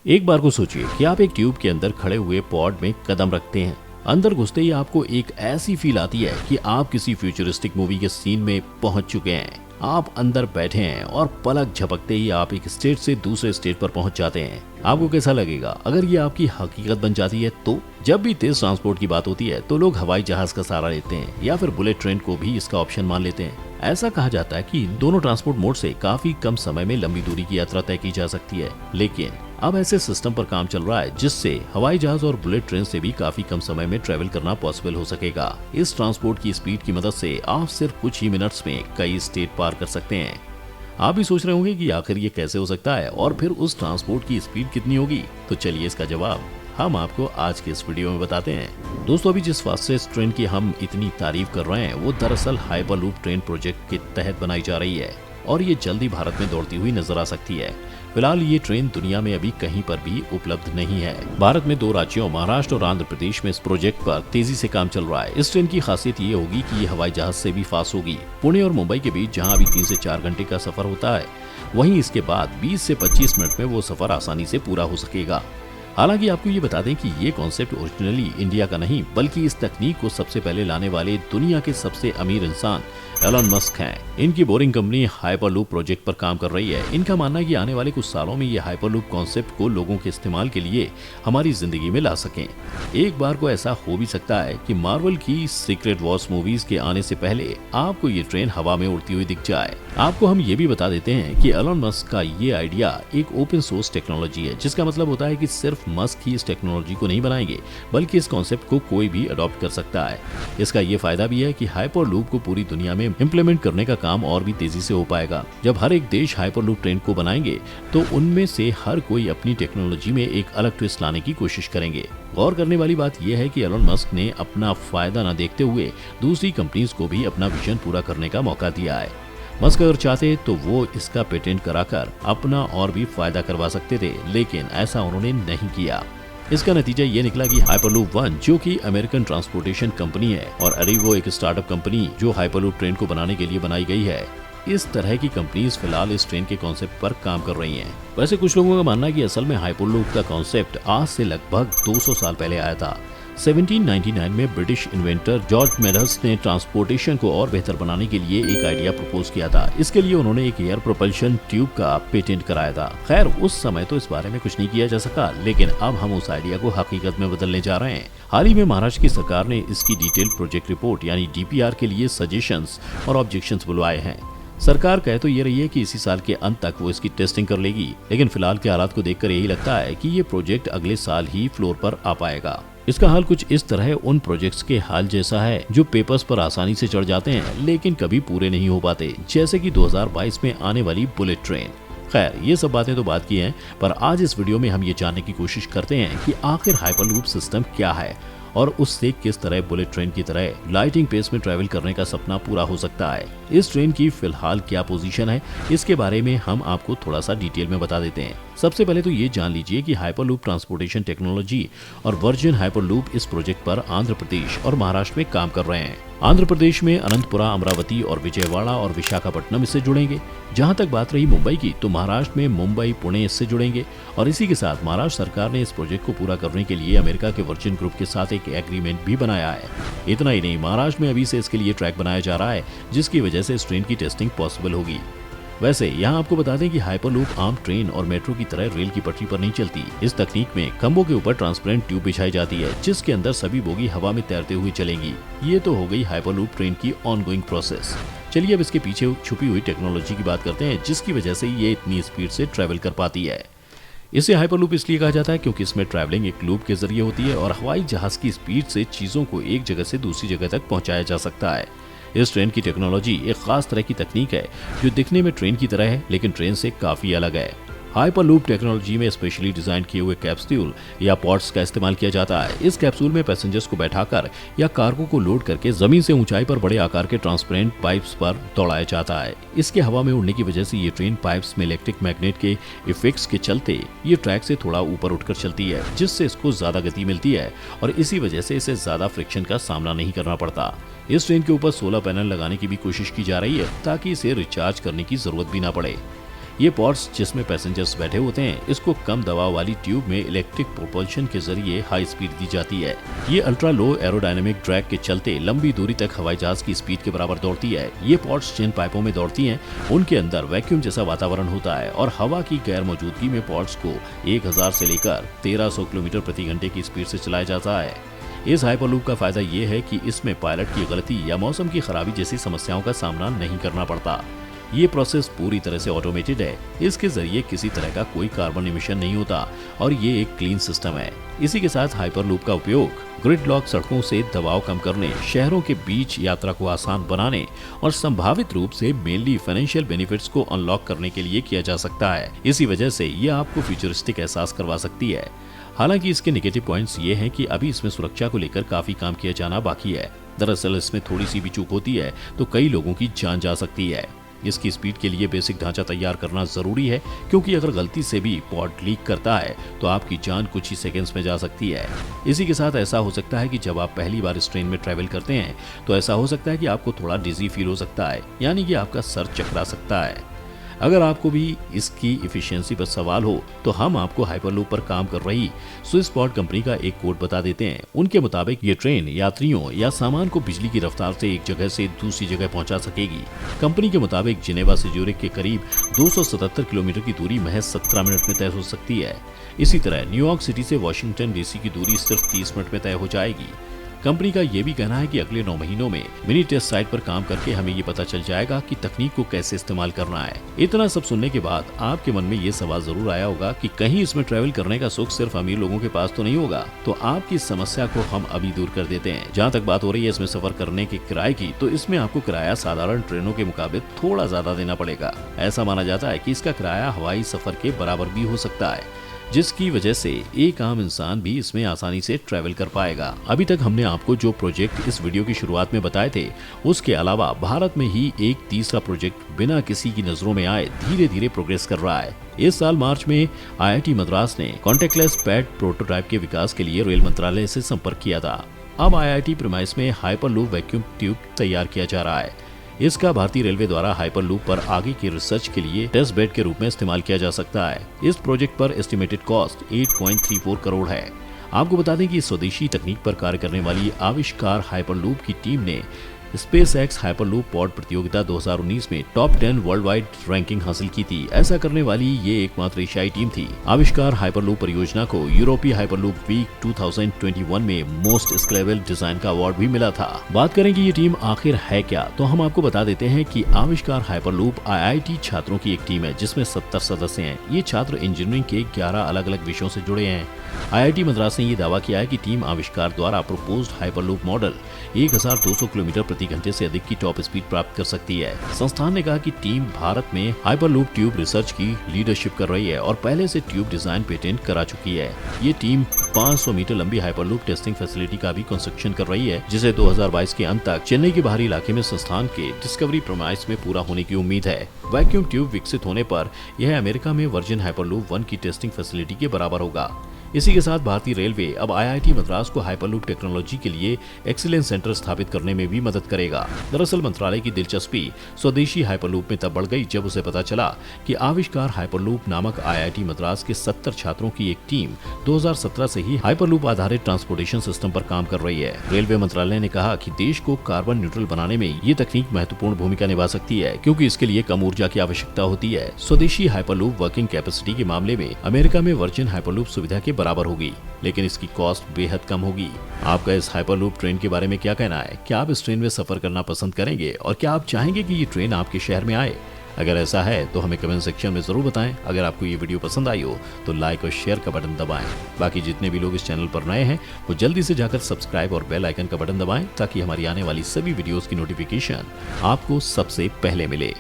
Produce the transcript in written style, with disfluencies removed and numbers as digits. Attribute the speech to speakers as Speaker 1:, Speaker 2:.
Speaker 1: एक बार को सोचिए कि आप एक ट्यूब के अंदर खड़े हुए पॉड में कदम रखते हैं। अंदर घुसते ही आपको एक ऐसी फील आती है कि आप किसी फ्यूचरिस्टिक मूवी के सीन में पहुंच चुके हैं। आप अंदर बैठे हैं और पलक झपकते ही आप एक स्टेट से दूसरे स्टेट पर पहुंच जाते हैं। आपको कैसा लगेगा अगर ये आपकी हकीकत बन जाती है? तो जब भी तेज ट्रांसपोर्ट की बात होती है तो लोग हवाई जहाज का सहारा लेते हैं या फिर बुलेट ट्रेन को भी इसका ऑप्शन मान लेते हैं। ऐसा कहा जाता है कि दोनों ट्रांसपोर्ट मोड से काफी कम समय में लंबी दूरी की यात्रा तय की जा सकती है, लेकिन अब ऐसे सिस्टम पर काम चल रहा है जिससे हवाई जहाज और बुलेट ट्रेन से भी काफी कम समय में ट्रेवल करना पॉसिबल हो सकेगा। इस ट्रांसपोर्ट की स्पीड की मदद से आप सिर्फ कुछ ही मिनट्स में कई स्टेट पार कर सकते हैं। आप भी सोच रहे होंगे कि आखिर ये कैसे हो सकता है और फिर उस ट्रांसपोर्ट की स्पीड कितनी होगी? तो चलिए इसका जवाब हम आपको आज के इस वीडियो में बताते हैं। दोस्तों, अभी जिस फास्टेस्ट ट्रेन की हम इतनी तारीफ कर रहे हैं वो दरअसल हाइपरलूप ट्रेन प्रोजेक्ट के तहत बनाई जा रही है और ये जल्दी भारत में दौड़ती हुई नजर आ सकती है। फिलहाल ये ट्रेन दुनिया में अभी कहीं पर भी उपलब्ध नहीं है। भारत में 2 राज्यों महाराष्ट्र और आंध्र प्रदेश में इस प्रोजेक्ट पर तेजी से काम चल रहा है। इस ट्रेन की खासियत ये होगी कि ये हवाई जहाज से भी फास्ट होगी। पुणे और मुंबई के बीच जहां अभी 3 से 4 घंटे का सफर होता है, वहीं इसके बाद 20 से 25 मिनट में वो सफर आसानी से पूरा हो सकेगा। हालांकि आपको ये बता दें कि ये कॉन्सेप्ट ओरिजिनली इंडिया का नहीं बल्कि इस तकनीक को सबसे पहले लाने वाले दुनिया के सबसे अमीर इंसान एलन मस्क हैं। इनकी बोरिंग कंपनी हाइपरलूप प्रोजेक्ट पर काम कर रही है। इनका मानना है कि आने वाले कुछ सालों में ये हाइपरलूप कॉन्सेप्ट को लोगों के इस्तेमाल के लिए हमारी जिंदगी में ला सकें। एक बार को ऐसा हो भी सकता है कि मार्वल की सीक्रेट वॉर्स मूवीज के आने से पहले आपको ये ट्रेन हवा में उड़ती हुई दिख जाए। आपको हम ये भी बता देते हैं कि एलन मस्क का ये आइडिया एक ओपन सोर्स टेक्नोलॉजी है, जिसका मतलब होता है कि सिर्फ मस्क ही इस टेक्नोलॉजी को नहीं बनाएंगे बल्कि इस कॉन्सेप्ट को कोई भी अडॉप्ट कर सकता है। इसका ये फायदा भी है कि हाइपरलूप को पूरी दुनिया में इम्प्लीमेंट करने का काम और भी तेजी से हो पाएगा। जब हर एक देश हाइपरलूप ट्रेन को बनाएंगे तो उनमें से हर कोई अपनी टेक्नोलॉजी में एक अलग ट्विस्ट लाने की कोशिश करेंगे। गौर करने वाली बात यह है कि एलन मस्क ने अपना फायदा न देखते हुए दूसरी कंपनीज को भी अपना विजन पूरा करने का मौका दिया है। मस्क अगर चाहते तो वो इसका पेटेंट कराकर अपना और भी फायदा करवा सकते थे, लेकिन ऐसा उन्होंने नहीं किया। इसका नतीजा ये निकला कि हाइपरलूप 1 जो कि अमेरिकन ट्रांसपोर्टेशन कंपनी है और अरीवो एक स्टार्टअप कंपनी जो हाइपरलूप ट्रेन को बनाने के लिए बनाई गई है, इस तरह की कंपनीज फिलहाल इस ट्रेन के कॉन्सेप्ट पर काम कर रही हैं। वैसे कुछ लोगों का मानना है कि असल में हाइपरलूप का कॉन्सेप्ट आज से लगभग 200 साल पहले आया था। 1799 में ब्रिटिश इन्वेंटर जॉर्ज मेडस ने ट्रांसपोर्टेशन को और बेहतर बनाने के लिए एक आइडिया प्रपोज किया था। इसके लिए उन्होंने एक एयर प्रोपल्शन ट्यूब का पेटेंट कराया था। खैर, उस समय तो इस बारे में कुछ नहीं किया जा सका, लेकिन अब हम उस आइडिया को हकीकत में बदलने जा रहे हैं। हाल ही में महाराष्ट्र की सरकार ने इसकी डिटेल प्रोजेक्ट रिपोर्ट यानी DPR के लिए सजेशंस और ऑब्जेक्शंस बुलवाए हैं। सरकार कह तो ये रही है कि इसी साल के अंत तक वो इसकी टेस्टिंग कर लेगी, लेकिन फिलहाल के हालात को देखकर यही लगता है कि ये प्रोजेक्ट अगले साल ही फ्लोर पर आ पाएगा। इसका हाल कुछ इस तरह उन प्रोजेक्ट्स के हाल जैसा है जो पेपर्स पर आसानी से चढ़ जाते हैं लेकिन कभी पूरे नहीं हो पाते, जैसे कि 2022 में आने वाली बुलेट ट्रेन। खैर, ये सब बातें तो बात की हैं, पर आज इस वीडियो में हम ये जानने की कोशिश करते हैं कि आखिर हाइपरलूप सिस्टम क्या है और उससे किस तरह बुलेट ट्रेन की तरह लाइटिंग पेस में ट्रैवल करने का सपना पूरा हो सकता है। इस ट्रेन की फिलहाल क्या पोजीशन है, इसके बारे में हम आपको थोड़ा सा डिटेल में बता देते हैं। सबसे पहले तो ये जान लीजिए कि हाइपरलूप ट्रांसपोर्टेशन टेक्नोलॉजी और वर्जिन हाइपरलूप इस प्रोजेक्ट पर आंध्र प्रदेश और महाराष्ट्र में काम कर रहे हैं। आंध्र प्रदेश में अनंतपुरा, अमरावती और विजयवाड़ा और विशाखापट्टनम इससे जुड़ेंगे। जहां तक बात रही मुंबई की, तो महाराष्ट्र में मुंबई, पुणे इससे जुड़ेंगे। और इसी के साथ महाराष्ट्र सरकार ने इस प्रोजेक्ट को पूरा करने के लिए अमेरिका के वर्जिन ग्रुप के साथ एक एग्रीमेंट भी बनाया है। इतना ही नहीं, महाराष्ट्र में अभी से इसके लिए ट्रैक बनाया जा रहा है, जिसकी वजह से इस ट्रेन की टेस्टिंग पॉसिबल होगी। वैसे यहाँ आपको बता दें कि हाइपरलूप आम ट्रेन और मेट्रो की तरह रेल की पटरी पर नहीं चलती। इस तकनीक में खंभों के ऊपर ट्रांसपेरेंट ट्यूब बिछाई जाती है, जिसके अंदर सभी बोगी हवा में तैरते हुए चलेंगी। ये तो हो गई हाइपरलूप ट्रेन की ऑनगोइंग प्रोसेस। चलिए अब इसके पीछे छुपी हुई टेक्नोलॉजी की बात करते हैं, जिसकी वजह से ये इतनी स्पीड से ट्रैवल कर पाती है। इसे हाइपरलूप इसलिए कहा जाता है क्योंकि इसमें ट्रैवलिंग एक लूप के जरिए होती है और हवाई जहाज की स्पीड से चीजों को एक जगह से दूसरी जगह तक पहुंचाया जा सकता है। इस ट्रेन की टेक्नोलॉजी एक खास तरह की तकनीक है जो दिखने में ट्रेन की तरह है, लेकिन ट्रेन से काफी अलग है। हाइपरलूप टेक्नोलॉजी में स्पेशली डिजाइन किए हुए कैप्सूल या पॉड्स का इस्तेमाल किया जाता है। इस कैप्सूल में पैसेंजर्स को बैठाकर या कार्गो को लोड करके जमीन से ऊंचाई पर बड़े आकार के ट्रांसपेरेंट पाइप्स पर दौड़ाया जाता है। इसके हवा में उड़ने की वजह से ये ट्रेन पाइप्स में इलेक्ट्रिक मैग्नेट के इफेक्ट्स के चलते ये ट्रैक से थोड़ा ऊपर उठकर चलती है, जिससे इसको ज्यादा गति मिलती है और इसी वजह से इसे ज्यादा फ्रिक्शन का सामना नहीं करना पड़ता। इस ट्रेन के ऊपर सोलर पैनल लगाने की भी कोशिश की जा रही है ताकि इसे रिचार्ज करने की जरूरत भी ना पड़े। ये पॉड्स जिसमें पैसेंजर्स बैठे होते हैं, इसको कम दबाव वाली ट्यूब में इलेक्ट्रिक प्रोपल्शन के जरिए हाई स्पीड दी जाती है। ये अल्ट्रा लो एरोडायनेमिक ड्रैग के चलते लंबी दूरी तक हवाई जहाज की स्पीड के बराबर दौड़ती है। ये पॉड्स जिन पाइपों में दौड़ती हैं, उनके अंदर वैक्यूम जैसा वातावरण होता है और हवा की गैर मौजूदगी में पॉड्स को 1000 से लेकर 1300 किलोमीटर प्रति घंटे की स्पीड से चलाया जाता है। इस हाइपरलूप का फायदा ये है कि इसमें पायलट की गलती या मौसम की खराबी जैसी समस्याओं का सामना नहीं करना पड़ता। ये प्रोसेस पूरी तरह से ऑटोमेटेड है। इसके जरिए किसी तरह का कोई कार्बन इमिशन नहीं होता और ये एक क्लीन सिस्टम है। इसी के साथ हाइपरलूप का उपयोग ग्रिडलॉक सड़कों से दबाव कम करने, शहरों के बीच यात्रा को आसान बनाने और संभावित रूप से मेनली फाइनेंशियल बेनिफिट्स को अनलॉक करने के लिए किया जा सकता है। इसी वजह से ये आपको फ्यूचरिस्टिक एहसास करवा सकती है। हालांकि इसके नेगेटिव पॉइंट्स ये हैं कि अभी इसमें सुरक्षा को लेकर काफी काम किया जाना बाकी है। दरअसल इसमें थोड़ी सी भी चूक होती है तो कई लोगों की जान जा सकती है। इसकी स्पीड के लिए बेसिक ढांचा तैयार करना जरूरी है, क्योंकि अगर गलती से भी पॉड लीक करता है तो आपकी जान कुछ ही सेकंड्स में जा सकती है। इसी के साथ ऐसा हो सकता है कि जब आप पहली बार इस ट्रेन में ट्रैवल करते हैं तो ऐसा हो सकता है कि आपको थोड़ा डिजी फील हो सकता है, यानी कि आपका सर चकरा सकता है। अगर आपको भी इसकी इफिशियंसी पर सवाल हो तो हम आपको हाइपरलूप पर काम कर रही स्विसपॉड कंपनी का एक कोड बता देते हैं। उनके मुताबिक ये ट्रेन यात्रियों या सामान को बिजली की रफ्तार से एक जगह से दूसरी जगह पहुंचा सकेगी। कंपनी के मुताबिक जिनेवा से ज्यूरिख के करीब 277 किलोमीटर की दूरी महज 17 मिनट में तय हो सकती है। इसी तरह न्यूयॉर्क सिटी से वॉशिंगटन डीसी की दूरी सिर्फ 30 मिनट में तय हो जाएगी। कंपनी का ये भी कहना है कि अगले 9 महीनों में मिनी टेस्ट साइट पर काम करके हमें ये पता चल जाएगा कि तकनीक को कैसे इस्तेमाल करना है। इतना सब सुनने के बाद आपके मन में ये सवाल जरूर आया होगा कि कहीं इसमें ट्रैवल करने का सुख सिर्फ अमीर लोगों के पास तो नहीं होगा। तो आपकी समस्या को हम अभी दूर कर देते हैं। जहाँ तक बात हो रही है इसमें सफर करने के किराए की, तो इसमें आपको किराया साधारण ट्रेनों के मुकाबले थोड़ा ज्यादा देना पड़ेगा। ऐसा माना जाता है कि इसका किराया हवाई सफर के बराबर भी हो सकता है, जिसकी वजह से एक आम इंसान भी इसमें आसानी से ट्रैवल कर पाएगा। अभी तक हमने आपको जो प्रोजेक्ट इस वीडियो की शुरुआत में बताए थे, उसके अलावा भारत में ही एक तीसरा प्रोजेक्ट बिना किसी की नजरों में आए धीरे धीरे प्रोग्रेस कर रहा है। इस साल मार्च में IIT मद्रास ने कॉन्टेक्टलेस पैड प्रोटोटाइप के विकास के लिए रेल मंत्रालय से संपर्क किया था। अब IIT प्रीमाइस में हाइपरलूप वैक्यूम ट्यूब तैयार किया जा रहा है। इसका भारतीय रेलवे द्वारा हाइपरलूप पर आगे की रिसर्च के लिए टेस्ट बेड के रूप में इस्तेमाल किया जा सकता है। इस प्रोजेक्ट पर एस्टिमेटेड कॉस्ट 8.34 करोड़ है। आपको बता दें कि स्वदेशी तकनीक पर कार्य करने वाली आविष्कार हाइपरलूप की टीम ने स्पेसएक्स हाइपरलूप पॉड प्रतियोगिता 2019 में टॉप 10 वर्ल्ड वाइड रैंकिंग हासिल की थी। ऐसा करने वाली ये एकमात्र एशियाई टीम थी। आविष्कार हाइपरलूप परियोजना को यूरोपीय हाइपरलूप वीक 2021 में मोस्ट स्केलेबल डिजाइन का अवार्ड भी मिला था। बात करें कि ये टीम आखिर है क्या, तो हम आपको बता देते हैं कि आविष्कार हाइपरलूप IIT छात्रों की एक टीम है जिसमें 70 सदस्य हैं। ये छात्र इंजीनियरिंग के 11 अलग अलग विषयों से जुड़े हैं। IIT मद्रास ने ये दावा किया है कि टीम आविष्कार द्वारा प्रपोज्ड हाइपरलूप मॉडल 1200 किलोमीटर प्रति घंटे से अधिक की टॉप स्पीड प्राप्त कर सकती है। संस्थान ने कहा कि टीम भारत में हाइपरलूप ट्यूब रिसर्च की लीडरशिप कर रही है और पहले से ट्यूब डिजाइन पेटेंट करा चुकी है। ये टीम 500 मीटर लंबी हाइपरलूप टेस्टिंग फैसिलिटी का भी कंस्ट्रक्शन कर रही है, जिसे 2022 के अंत तक चेन्नई के बाहरी इलाके में संस्थान के डिस्कवरी प्रीमाइस में पूरा होने की उम्मीद है। वैक्यूम ट्यूब विकसित होने पर यह अमेरिका में वर्जिन हाइपरलूप 1 की टेस्टिंग फैसिलिटी के बराबर होगा। इसी के साथ भारतीय रेलवे अब IIT मद्रास को हाइपरलूप टेक्नोलॉजी के लिए एक्सीलेंस सेंटर स्थापित करने में भी मदद करेगा। दरअसल मंत्रालय की दिलचस्पी स्वदेशी हाइपरलूप में तब बढ़ गई जब उसे पता चला कि आविष्कार हाइपरलूप नामक IIT मद्रास के 70 छात्रों की एक टीम 2017 से ही हाइपरलूप आधारित ट्रांसपोर्टेशन सिस्टम पर काम कर रही है। रेलवे मंत्रालय ने कहा कि देश को कार्बन न्यूट्रल बनाने में ये तकनीक महत्वपूर्ण भूमिका निभा सकती है, क्योंकि इसके लिए कम ऊर्जा की आवश्यकता होती है। स्वदेशी हाइपरलूप वर्किंग कैपेसिटी के मामले में अमेरिका में वर्जिन हाइपरलूप सुविधा के बराबर होगी, लेकिन इसकी कॉस्ट बेहद कम होगी। आपका इस हाइपरलूप ट्रेन के बारे में क्या कहना है? क्या आप इस ट्रेन में सफर करना पसंद करेंगे और क्या आप चाहेंगे कि ये ट्रेन आपके शहर में आए? अगर ऐसा है तो हमें कमेंट सेक्शन में जरूर बताएं। अगर आपको ये वीडियो पसंद आई हो तो लाइक और शेयर का बटन दबाएं। बाकी जितने भी लोग इस चैनल पर नए हैं वो जल्दी से जाकर सब्सक्राइब और बेल आइकन का बटन दबाएं, ताकि हमारी आने वाली सभी वीडियोस की नोटिफिकेशन आपको सबसे पहले मिले।